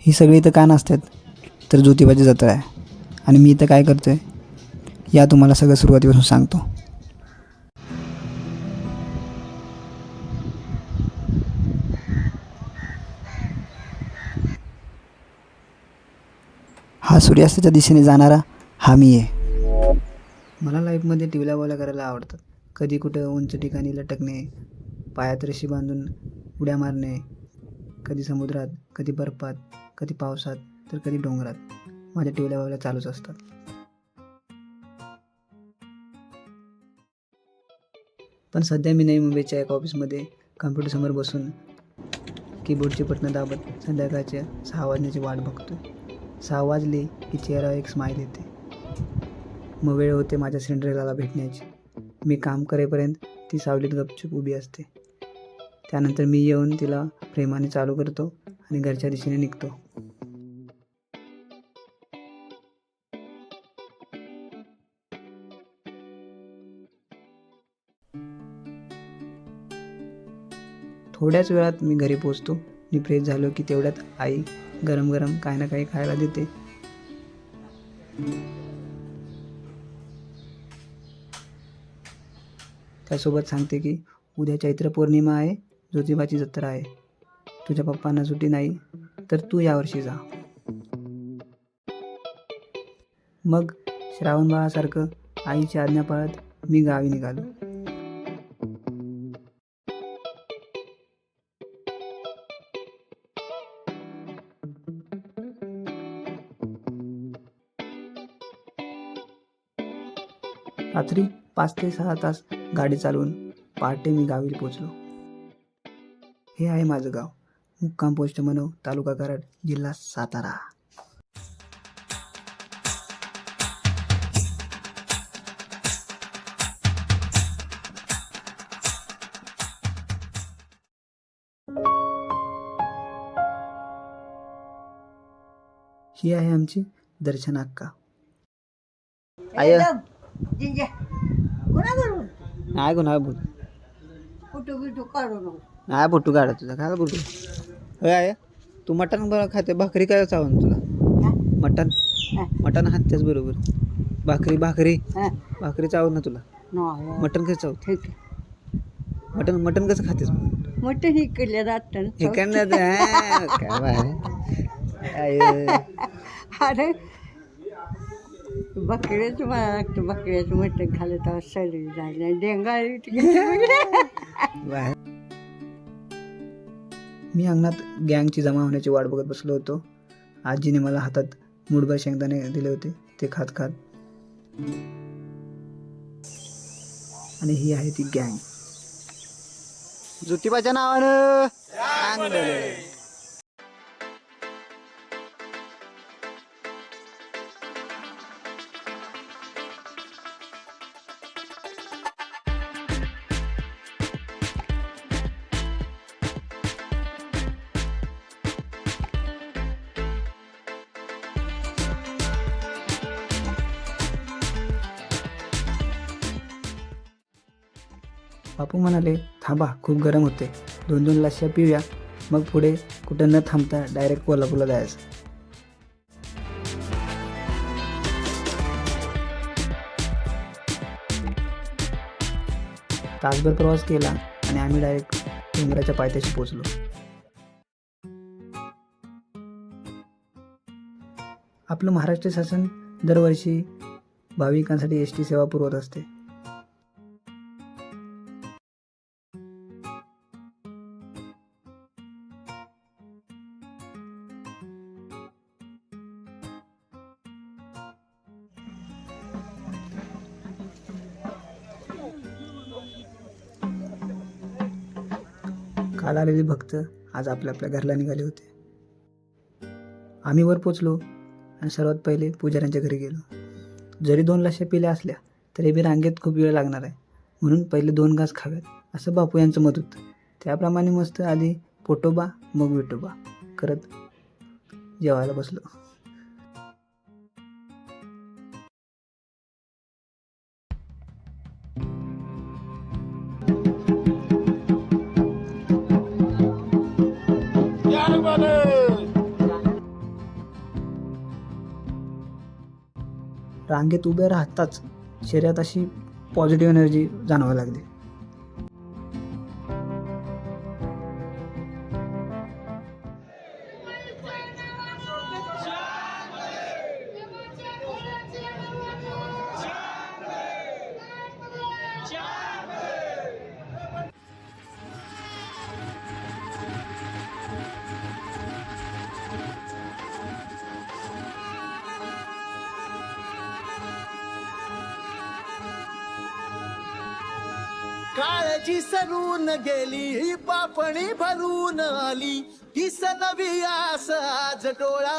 ही सगळी इथं का नसतात, तर ज्योतिबाची जत्रा आहे. आणि मी इथं काय करतो आहे या तुम्हाला सगळं सुरुवातीपासून सांगतो. हा सूर्यास्ताच्या दिशेने जाणारा हा मी आहे. मला लाईफमध्ये टिवल्या बोल्या करायला आवडतात. कधी कुठं उंच ठिकाणी लटकणे, पायात रशी बांधून उड्या मारणे, कधी समुद्रात, कधी बर्फात, कधी पावसात, तर कधी डोंगरात. माझ्या टिवल्या बोल्या चालूच असतात. पण सध्या मी नवी मुंबईच्या एका ऑफिसमध्ये कम्प्युटरसमोर बसून कीबोर्डची बटणं दाबत संध्याकाळच्या 6 वाजण्याची वाट बघतो. 6 वाजले की चेहऱ्यावर एक स्माईल येते. मग वेळ होते माझ्या सिंड्रेलाला भेटण्याची. मी काम करेपर्यंत ती सावलीत गपचूप उभी असते. त्यानंतर मी येऊन तिला प्रेमाने चालू करतो आणि घरच्या दिशेने निघतो. थोड्याच वेळात मी घरी पोचतो आणि फ्रेश झालो की तेवढ्यात आई गरम गरम काही ना काही खायला देते. त्यासोबत सांगते की उद्या चैत्र पौर्णिमा आहे, ज्योतिबाची जत्रा आहे. तुझ्या पप्पांना सुट्टी नाही तर तू यावर्षी जा. मग श्रावण बाळासारखं आईची आज्ञा पाळत मी गावी निघालो. रात्री 5 ते 6 तास गाडी चालवून पहाटे मी गावी पोचलो. हे आहे माझं गाव, मुक्काम पोस्ट मनव, तालुका कराड, जिल्हा सातारा. ही आहे आमची दर्शन अक्का. आय नाही कोणा बोल नाही फोटो काढा तुझा. काय फोटो होय आहे. तू मटण बरं खाते, भाकरी काय चावून तुला? मटण मटण खातेच बरोबर. भाकरी भाकरी भाकरी चावत ना तुला? मटण कसं चावत? मटण मटण कसं खातेस? मटण इकडल्या जातं काय अरे बकऱ्याचं मला लागतं. बकऱ्याचं मटण खाल्लं तर सर्दी झाली, डेंगा. मी अंगणात गँगची जमा होण्याची वाट बघत बसलो होतो. आजीने मला हातात मूठभर शेंगदाणे दिले होते, ते खात खात. आणि ही आहे ती गँग. ज्योतिबाच्या नावानं बापू म्हणाले, थांबा, खूप गरम होते, 2-2 लस्स्या पिऊया, मग पुढे कुठं न थांबता डायरेक्ट कोल्हापूरला जायचं. तासभर प्रवास केला आणि आम्ही डायरेक्ट डोंगराच्या पायथ्याशी पोचलो. आपलं महाराष्ट्र शासन दरवर्षी भाविकांसाठी ST सेवा पुरवत असते. काल आलेले भक्त आज आपल्या आपल्या घरला निघाले होते. आम्ही वर पोचलो आणि सर्वात पहिले पुजाऱ्यांच्या घरी गेलो. जरी 2 लस्स्या पिल्या असल्या तरी बी रांगेत खूप वेळ लागणार आहे, म्हणून पहिले 2 घास खाव्यात असं बापू यांचं मत होतं. त्याप्रमाणे मस्त आधी पोटोबा मग विठोबा करत जेवायला बसलो. रांगेत उभे राहताच शरीरात अशी पॉझिटिव्ह एनर्जी जाणवायला लागली. काळजी सरून गेली ही पापणी भरून आली ही नवी आस आज डोळा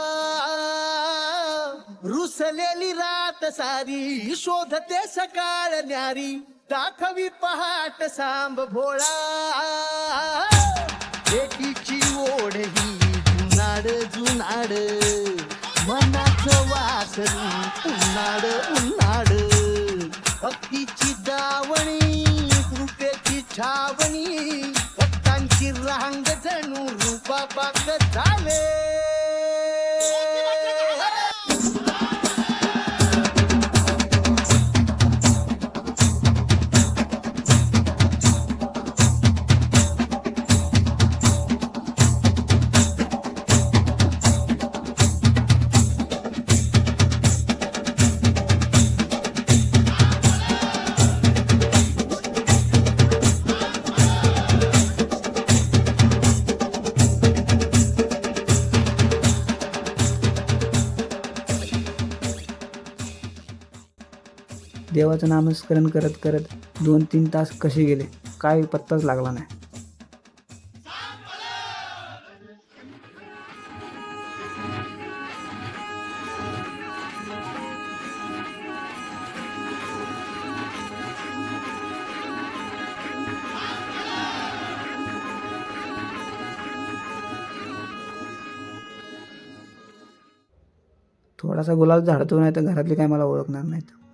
रुसलेली रात सारी शोधते सकाळ न्यारी दाखवी पहाट सांब भोळा एकीची ओढ ही जुनाड जुनाड मनाचं वासरू उन्हाड उन्हाड भक्तीची दावणी कृपेची छावणी भक्तांची रांग जणू रूपाबाग झाले. देवाचं नामस्मरण करत करत 2-3 तास कसे गेले काय पत्ताच लागला नाही. थोडासा गुलाब झाडतो नाही तर घरातले काय मला ओळखणार नाहीत.